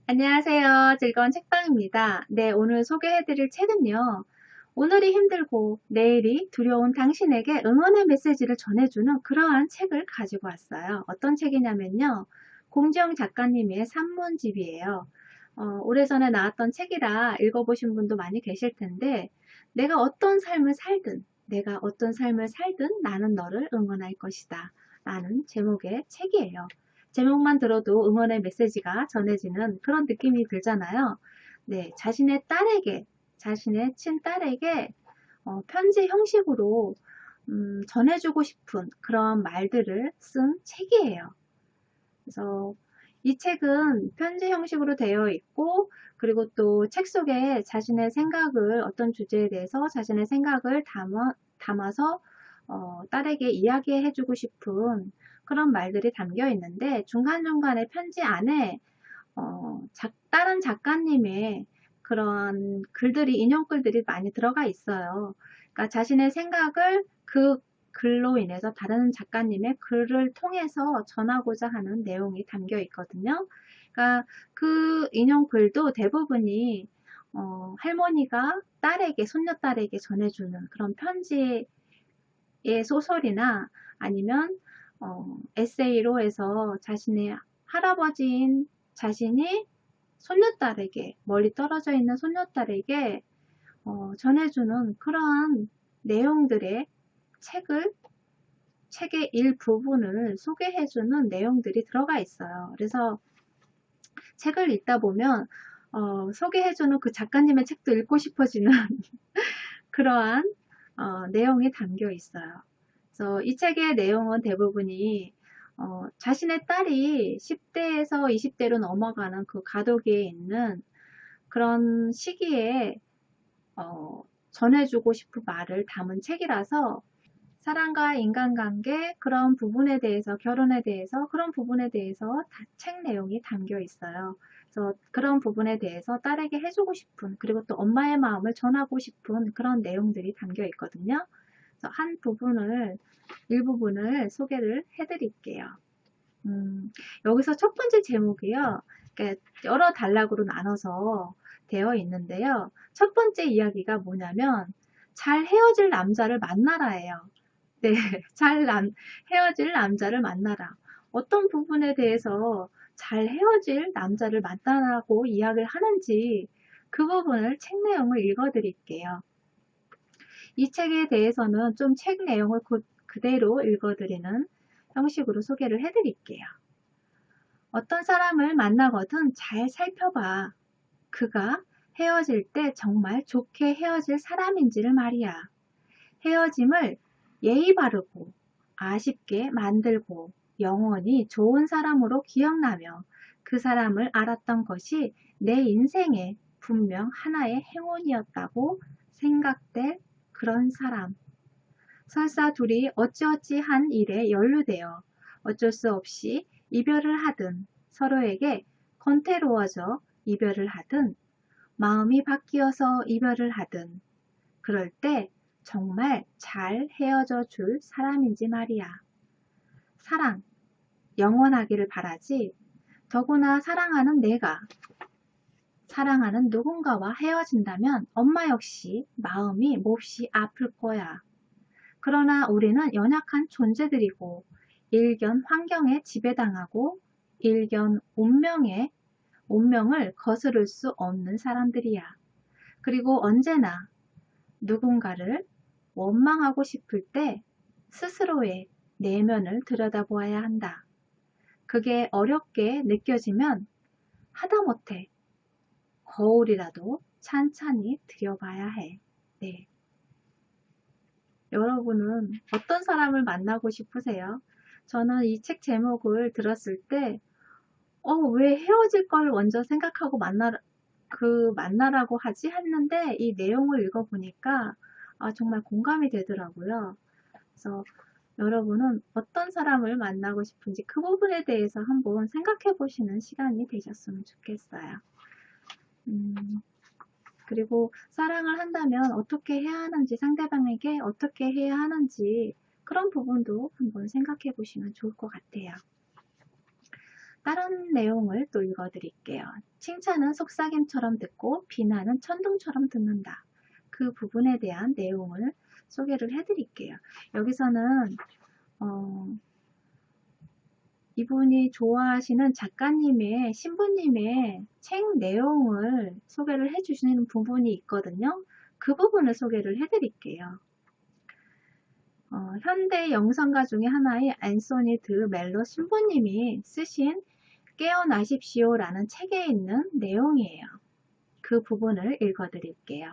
안녕하세요. 즐거운 책방입니다. 네, 오늘 소개해드릴 책은요. 오늘이 힘들고 내일이 두려운 당신에게 응원의 메시지를 전해주는 그러한 책을 가지고 왔어요. 어떤 책이냐면요. 공지영 작가님의 산문집이에요. 오래전에 나왔던 책이라 읽어보신 분도 많이 계실 텐데 내가 어떤 삶을 살든 내가 어떤 삶을 살든 나는 너를 응원할 것이다 라는 제목의 책이에요. 제목만 들어도 응원의 메시지가 전해지는 그런 느낌이 들잖아요. 네, 자신의 딸에게, 자신의 친딸에게 편지 형식으로 전해주고 싶은 그런 말들을 쓴 책이에요. 그래서 이 책은 편지 형식으로 되어 있고, 그리고 또 책 속에 자신의 생각을, 어떤 주제에 대해서 자신의 생각을 담아서 딸에게 이야기해주고 싶은 그런 말들이 담겨 있는데, 중간중간에 편지 안에 다른 작가님의 그런 글들이, 인용글들이 많이 들어가 있어요. 그러니까 자신의 생각을 그 글로 인해서 다른 작가님의 글을 통해서 전하고자 하는 내용이 담겨 있거든요. 그러니까 그 인용글도 대부분이 할머니가 딸에게, 손녀딸에게 전해주는 그런 편지의 소설이나 아니면 에세이로 해서 자신의 할아버지인 자신이 손녀딸에게, 멀리 떨어져 있는 손녀딸에게 전해주는 그러한 내용들의 책의 일부분을 소개해주는 내용들이 들어가 있어요. 그래서 책을 읽다 보면 소개해주는 그 작가님의 책도 읽고 싶어지는 그러한 내용이 담겨 있어요. 그래서 이 책의 내용은 대부분이 자신의 딸이 10대에서 20대로 넘어가는 그 과도기에 있는 그런 시기에 전해주고 싶은 말을 담은 책이라서 사랑과 인간관계 그런 부분에 대해서, 결혼에 대해서 그런 부분에 대해서 책 내용이 담겨 있어요. 그래서 그런 부분에 대해서 딸에게 해주고 싶은, 그리고 또 엄마의 마음을 전하고 싶은 그런 내용들이 담겨 있거든요. 그래서 일부분을 소개를 해드릴게요. 여기서 첫 번째 제목이요. 여러 단락으로 나눠서 되어 있는데요. 첫 번째 이야기가 뭐냐면 잘 헤어질 남자를 만나라예요. 네, 헤어질 남자를 만나라. 어떤 부분에 대해서 잘 헤어질 남자를 만나라고 이야기를 하는지 그 부분을 책 내용을 읽어 드릴게요. 이 책에 대해서는 좀 책 내용을 그대로 읽어 드리는 형식으로 소개를 해 드릴게요. 어떤 사람을 만나거든 잘 살펴봐. 그가 헤어질 때 정말 좋게 헤어질 사람인지를 말이야. 헤어짐을 예의 바르고 아쉽게 만들고 영원히 좋은 사람으로 기억나며 그 사람을 알았던 것이 내 인생에 분명 하나의 행운이었다고 생각될 그런 사람. 설사 둘이 어찌어찌한 일에 연루되어 어쩔 수 없이 이별을 하든 서로에게 권태로워져 이별을 하든 마음이 바뀌어서 이별을 하든 그럴 때 정말 잘 헤어져 줄 사람인지 말이야. 사랑, 영원하기를 바라지. 더구나 사랑하는 내가 사랑하는 누군가와 헤어진다면 엄마 역시 마음이 몹시 아플 거야. 그러나 우리는 연약한 존재들이고 일견 환경에 지배당하고 일견 운명을 거스를 수 없는 사람들이야. 그리고 언제나 누군가를 원망하고 싶을 때 스스로의 내면을 들여다보아야 한다. 그게 어렵게 느껴지면 하다못해 거울이라도 찬찬히 들여봐야 해. 네. 여러분은 어떤 사람을 만나고 싶으세요? 저는 이 책 제목을 들었을 때, 왜 헤어질 걸 먼저 생각하고 만나라고 하지? 했는데, 이 내용을 읽어보니까, 정말 공감이 되더라고요. 그래서 여러분은 어떤 사람을 만나고 싶은지 그 부분에 대해서 한번 생각해 보시는 시간이 되셨으면 좋겠어요. 그리고 사랑을 한다면 어떻게 해야 하는지, 상대방에게 어떻게 해야 하는지 그런 부분도 한번 생각해 보시면 좋을 것 같아요. 다른 내용을 또 읽어드릴게요. 칭찬은 속삭임처럼 듣고 비난은 천둥처럼 듣는다. 그 부분에 대한 내용을 소개를 해드릴게요. 여기서는 이분이 좋아하시는 작가님의, 신부님의 책 내용을 소개를 해주시는 부분이 있거든요. 그 부분을 소개를 해드릴게요. 현대 영성가 중에 하나의 앤소니 드 멜로 신부님이 쓰신 깨어나십시오 라는 책에 있는 내용이에요. 그 부분을 읽어드릴게요.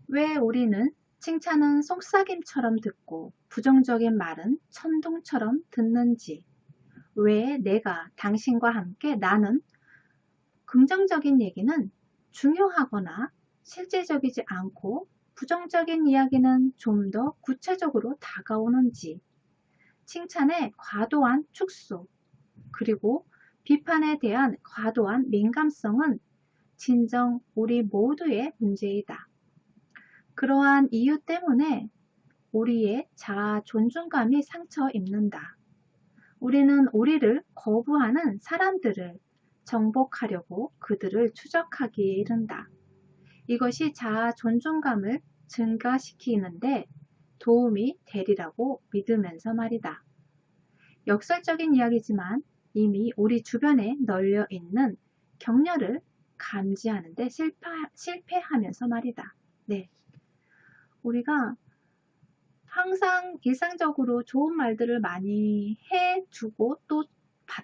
왜 우리는 칭찬은 속삭임처럼 듣고 부정적인 말은 천둥처럼 듣는지, 왜 내가 당신과 함께 나는 긍정적인 얘기는 중요하거나 실제적이지 않고 부정적인 이야기는 좀 더 구체적으로 다가오는지, 칭찬의 과도한 축소, 그리고 비판에 대한 과도한 민감성은 진정 우리 모두의 문제이다. 그러한 이유 때문에 우리의 자아 존중감이 상처 입는다. 우리는 우리를 거부하는 사람들을 정복하려고 그들을 추적하기에 이른다. 이것이 자아 존중감을 증가시키는데 도움이 되리라고 믿으면서 말이다. 역설적인 이야기지만 이미 우리 주변에 널려 있는 격려를 감지하는데 실패하면서 말이다. 네. 우리가 항상 일상적으로 좋은 말들을 많이 해주고 또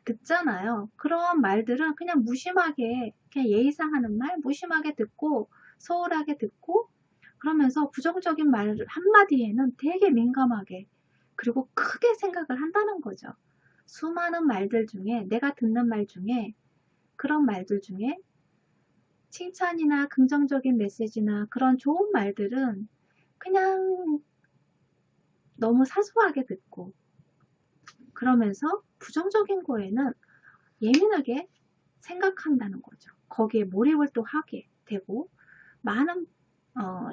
듣잖아요. 그런 말들은 그냥 무심하게, 그냥 예의상 하는 말 무심하게 듣고 소홀하게 듣고 그러면서 부정적인 말 한마디에는 되게 민감하게 그리고 크게 생각을 한다는 거죠. 수많은 말들 중에 내가 듣는 말 중에 그런 말들 중에 칭찬이나 긍정적인 메시지나 그런 좋은 말들은 그냥 너무 사소하게 듣고 그러면서 부정적인 거에는 예민하게 생각한다는 거죠. 거기에 몰입을 또 하게 되고 많은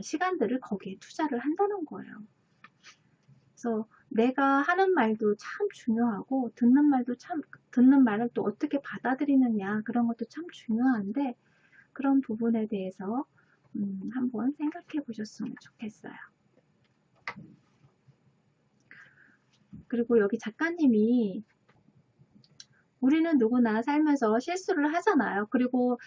시간들을 거기에 투자를 한다는 거예요. 그래서 내가 하는 말도 참 중요하고 듣는 말을 또 어떻게 받아들이느냐 그런 것도 참 중요한데 그런 부분에 대해서 한번 생각해 보셨으면 좋겠어요. 그리고 여기 작가님이 우리는 누구나 살면서 실수를 하잖아요. 그리고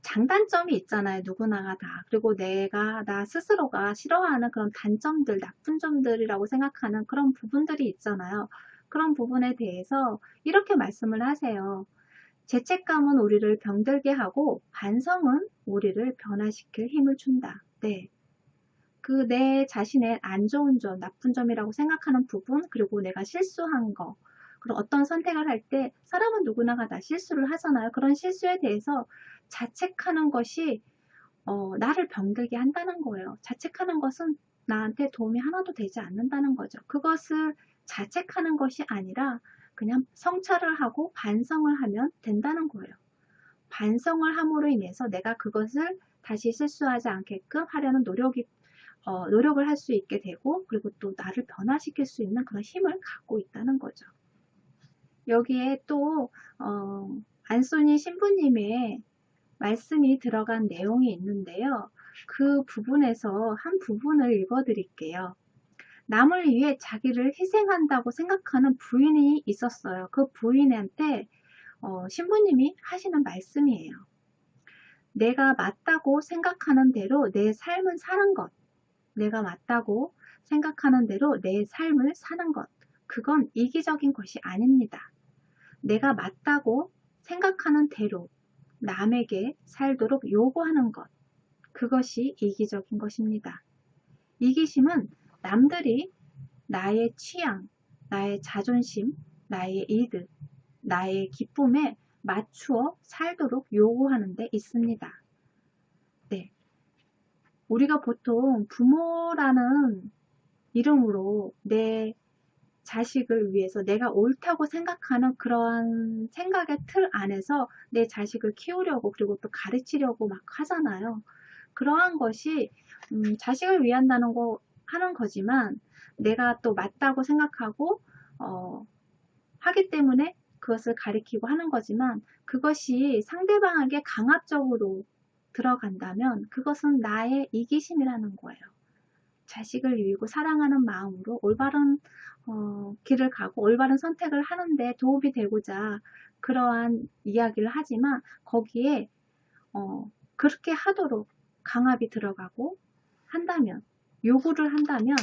장단점이 있잖아요. 누구나가 다. 그리고 나 스스로가 싫어하는 그런 단점들, 나쁜 점들이라고 생각하는 그런 부분들이 있잖아요. 그런 부분에 대해서 이렇게 말씀을 하세요. 죄책감은 우리를 병들게 하고 반성은 우리를 변화시킬 힘을 준다. 네. 그 내 자신의 안 좋은 점, 나쁜 점이라고 생각하는 부분, 그리고 내가 실수한 거, 그리고 어떤 선택을 할 때 사람은 누구나가 다 실수를 하잖아요. 그런 실수에 대해서 자책하는 것이 나를 병들게 한다는 거예요. 자책하는 것은 나한테 도움이 하나도 되지 않는다는 거죠. 그것을 자책하는 것이 아니라 그냥 성찰을 하고 반성을 하면 된다는 거예요. 반성을 함으로 인해서 내가 그것을 다시 실수하지 않게끔 하려는 노력을 할 수 있게 되고 그리고 또 나를 변화시킬 수 있는 그런 힘을 갖고 있다는 거죠. 여기에 또 안소니 신부님의 말씀이 들어간 내용이 있는데요. 그 부분에서 한 부분을 읽어드릴게요. 남을 위해 자기를 희생한다고 생각하는 부인이 있었어요. 그 부인한테 신부님이 하시는 말씀이에요. 내가 맞다고 생각하는 대로 내 삶은 사는 것. 내가 맞다고 생각하는 대로 내 삶을 사는 것. 그건 이기적인 것이 아닙니다. 내가 맞다고 생각하는 대로 남에게 살도록 요구하는 것. 그것이 이기적인 것입니다. 이기심은 남들이 나의 취향, 나의 자존심, 나의 이득, 나의 기쁨에 맞추어 살도록 요구하는 데 있습니다. 네. 우리가 보통 부모라는 이름으로 내 자식을 위해서 내가 옳다고 생각하는 그러한 생각의 틀 안에서 내 자식을 키우려고 그리고 또 가르치려고 막 하잖아요. 그러한 것이 자식을 위한다는 거 하는 거지만 내가 또 맞다고 생각하고 하기 때문에 그것을 가리키고 하는 거지만 그것이 상대방에게 강압적으로 들어간다면 그것은 나의 이기심이라는 거예요. 자식을 유이고 사랑하는 마음으로 올바른 길을 가고 올바른 선택을 하는데 도움이 되고자 그러한 이야기를 하지만 거기에 그렇게 하도록 강압이 들어가고 한다면, 요구를 한다면,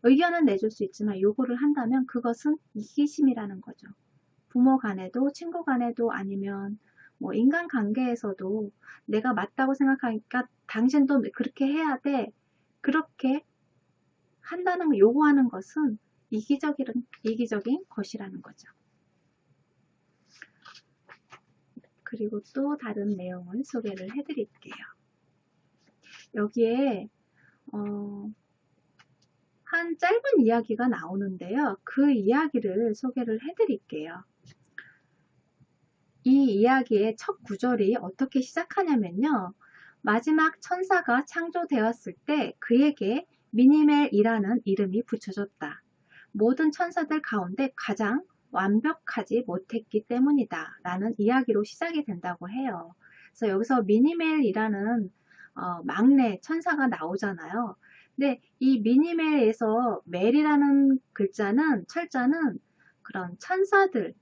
의견은 내줄 수 있지만 요구를 한다면 그것은 이기심이라는 거죠. 부모 간에도 친구 간에도 아니면 뭐 인간관계에서도 내가 맞다고 생각하니까 당신도 그렇게 해야 돼. 그렇게 한다는 요구하는 것은 이기적인 것이라는 거죠. 그리고 또 다른 내용을 소개를 해드릴게요. 여기에 한 짧은 이야기가 나오는데요. 그 이야기를 소개를 해드릴게요. 이 이야기의 첫 구절이 어떻게 시작하냐면요. 마지막 천사가 창조되었을 때 그에게 미니멜이라는 이름이 붙여졌다. 모든 천사들 가운데 가장 완벽하지 못했기 때문이다. 라는 이야기로 시작이 된다고 해요. 그래서 여기서 미니멜이라는 막내 천사가 나오잖아요. 근데 이 미니멜에서 멜이라는 철자는 그런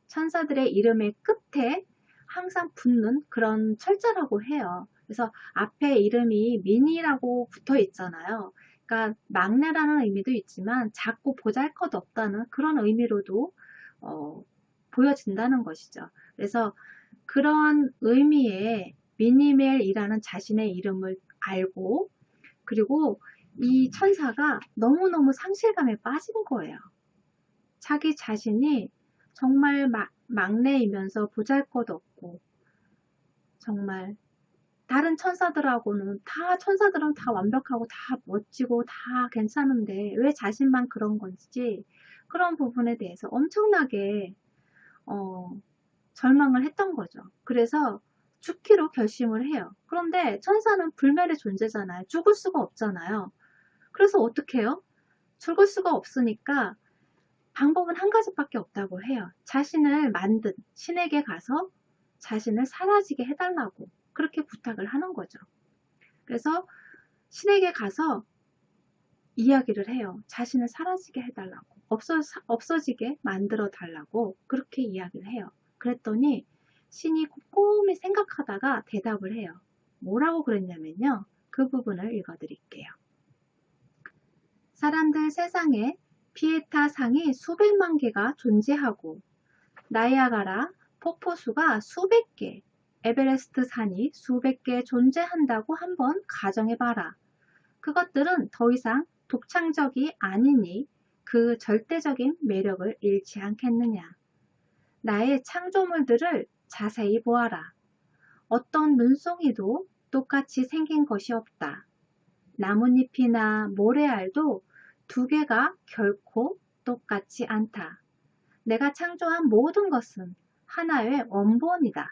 천사들의 이름의 끝에 항상 붙는 그런 철자라고 해요. 그래서 앞에 이름이 미니라고 붙어 있잖아요. 그러니까 막내라는 의미도 있지만 작고 보잘것없다는 그런 의미로도 보여진다는 것이죠. 그래서 그런 의미의 미니멜이라는 자신의 이름을 알고 그리고 이 천사가 너무너무 상실감에 빠진 거예요. 자기 자신이 정말 막내이면서 보잘것없고 정말 다른 천사들은 다 완벽하고 다 멋지고 다 괜찮은데 왜 자신만 그런 건지 그런 부분에 대해서 엄청나게 절망을 했던 거죠. 그래서 죽기로 결심을 해요. 그런데 천사는 불멸의 존재잖아요. 죽을 수가 없잖아요. 그래서 어떻게 해요? 죽을 수가 없으니까 방법은 한 가지밖에 없다고 해요. 자신을 만든 신에게 가서 자신을 사라지게 해달라고 그렇게 부탁을 하는 거죠. 그래서 신에게 가서 이야기를 해요. 자신을 사라지게 해달라고 없어지게 만들어 달라고 그렇게 이야기를 해요. 그랬더니 신이 꼼꼼히 생각하다가 대답을 해요. 뭐라고 그랬냐면요. 그 부분을 읽어드릴게요. 사람들 세상에 피에타 상이 수백만 개가 존재하고 나이아가라 폭포수가 수백 개, 에베레스트 산이 수백 개 존재한다고 한번 가정해봐라. 그것들은 더 이상 독창적이 아니니 그 절대적인 매력을 잃지 않겠느냐. 나의 창조물들을 자세히 보아라. 어떤 눈송이도 똑같이 생긴 것이 없다. 나뭇잎이나 모래알도 두 개가 결코 똑같지 않다. 내가 창조한 모든 것은 하나의 원본이다.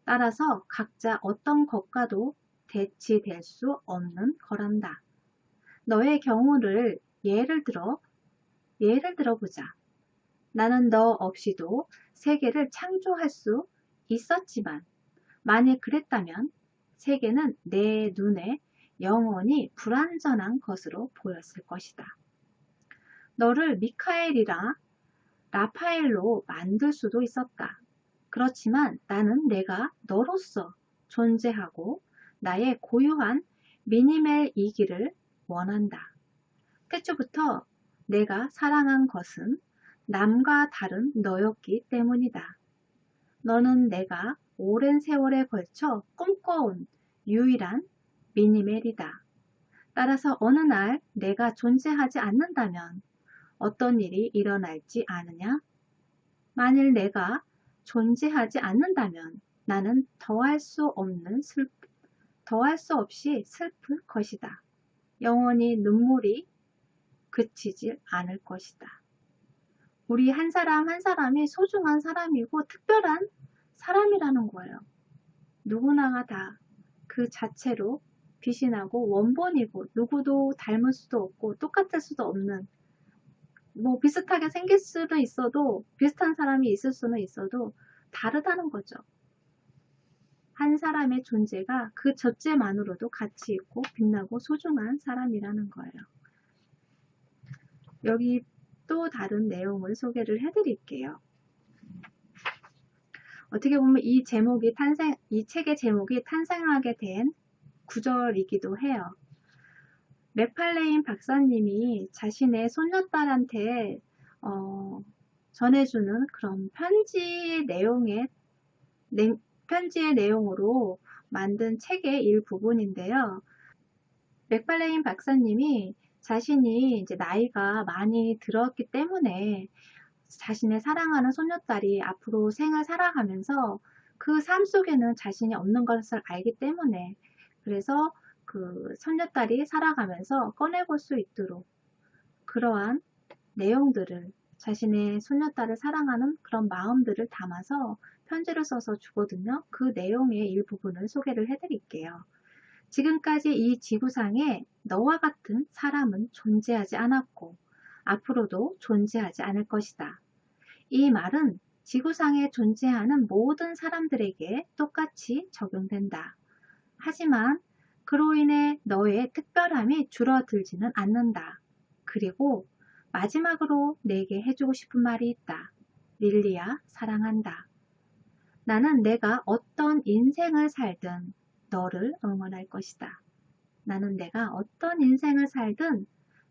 따라서 각자 어떤 것과도 대치될 수 없는 거란다. 너의 경우를 예를 들어보자. 나는 너 없이도 세계를 창조할 수 있었지만 만일 그랬다면 세계는 내 눈에 영원히 불완전한 것으로 보였을 것이다. 너를 미카엘이라 라파엘로 만들 수도 있었다. 그렇지만 나는 내가 너로서 존재하고 나의 고유한 미니멜이기를 원한다. 태초부터 내가 사랑한 것은 남과 다른 너였기 때문이다. 너는 내가 오랜 세월에 걸쳐 꿈꿔온 유일한 미니멜이다. 따라서 어느 날 내가 존재하지 않는다면 어떤 일이 일어날지 아느냐? 만일 내가 존재하지 않는다면 나는 더할 수 없이 슬플 것이다. 영원히 눈물이 그치질 않을 것이다. 우리 한 사람 한 사람이 소중한 사람이고 특별한 사람이라는 거예요. 누구나가 다 그 자체로 빛이 나고 원본이고 누구도 닮을 수도 없고 똑같을 수도 없는 뭐 비슷하게 생길 수도 있어도, 비슷한 사람이 있을 수는 있어도 다르다는 거죠. 한 사람의 존재가 그 존재만으로도 가치 있고 빛나고 소중한 사람이라는 거예요. 여기 또 다른 내용을 소개를 해드릴게요. 어떻게 보면 이 책의 제목이 탄생하게 된 구절이기도 해요. 맥팔레인 박사님이 자신의 손녀딸한테 전해주는 그런 편지의 내용으로 만든 책의 일부분인데요. 맥팔레인 박사님이 자신이 이제 나이가 많이 들었기 때문에 자신의 사랑하는 손녀딸이 앞으로 생을 살아가면서 그 삶 속에는 자신이 없는 것을 알기 때문에, 그래서 그 손녀딸이 살아가면서 꺼내볼 수 있도록 그러한 내용들을, 자신의 손녀딸을 사랑하는 그런 마음들을 담아서 편지를 써서 주거든요. 그 내용의 일부분을 소개를 해드릴게요. 지금까지 이 지구상에 너와 같은 사람은 존재하지 않았고 앞으로도 존재하지 않을 것이다. 이 말은 지구상에 존재하는 모든 사람들에게 똑같이 적용된다. 하지만 그로 인해 너의 특별함이 줄어들지는 않는다. 그리고 마지막으로 내게 해주고 싶은 말이 있다. 릴리야, 사랑한다. 나는 내가 어떤 인생을 살든 너를 응원할 것이다. 나는 내가 어떤 인생을 살든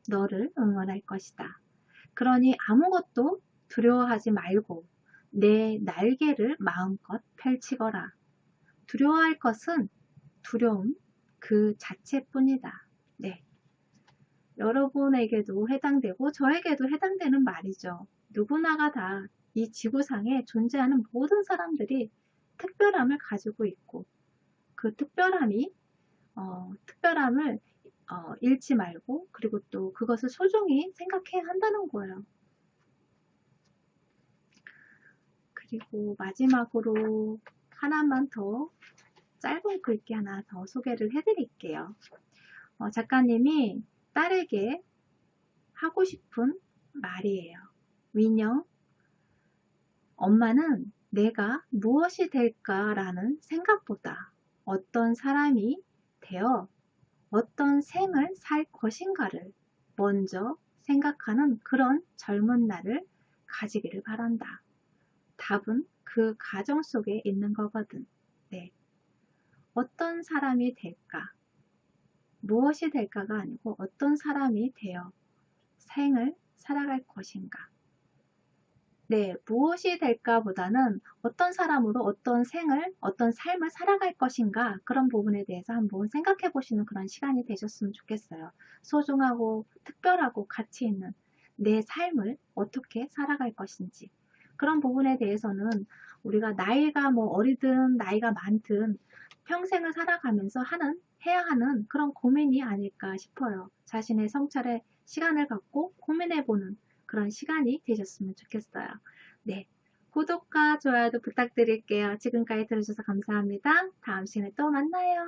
너를 응원할 것이다. 그러니 아무것도 두려워하지 말고 내 날개를 마음껏 펼치거라. 두려워할 것은 두려움 그 자체뿐이다. 네. 여러분에게도 해당되고 저에게도 해당되는 말이죠. 누구나가 다 이 지구상에 존재하는 모든 사람들이 특별함을 가지고 있고 그 특별함을 잃지 말고 그리고 또 그것을 소중히 생각해야 한다는 거예요. 그리고 마지막으로 하나만 더 짧은 글귀 하나 더 소개를 해드릴게요. 작가님이 딸에게 하고 싶은 말이에요. 민영, 엄마는 내가 무엇이 될까라는 생각보다 어떤 사람이 되어 어떤 생을 살 것인가를 먼저 생각하는 그런 젊은 날을 가지기를 바란다. 답은 그 가정 속에 있는 거거든. 네. 어떤 사람이 될까? 무엇이 될까가 아니고 어떤 사람이 되어 생을 살아갈 것인가? 네, 무엇이 될까 보다는 어떤 사람으로 어떤 삶을 살아갈 것인가 그런 부분에 대해서 한번 생각해 보시는 그런 시간이 되셨으면 좋겠어요. 소중하고 특별하고 가치 있는 내 삶을 어떻게 살아갈 것인지 그런 부분에 대해서는 우리가 나이가 뭐 어리든 나이가 많든 평생을 살아가면서 해야 하는 그런 고민이 아닐까 싶어요. 자신의 성찰에 시간을 갖고 고민해보는 그런 시간이 되셨으면 좋겠어요. 네. 구독과 좋아요도 부탁드릴게요. 지금까지 들어주셔서 감사합니다. 다음 시간에 또 만나요.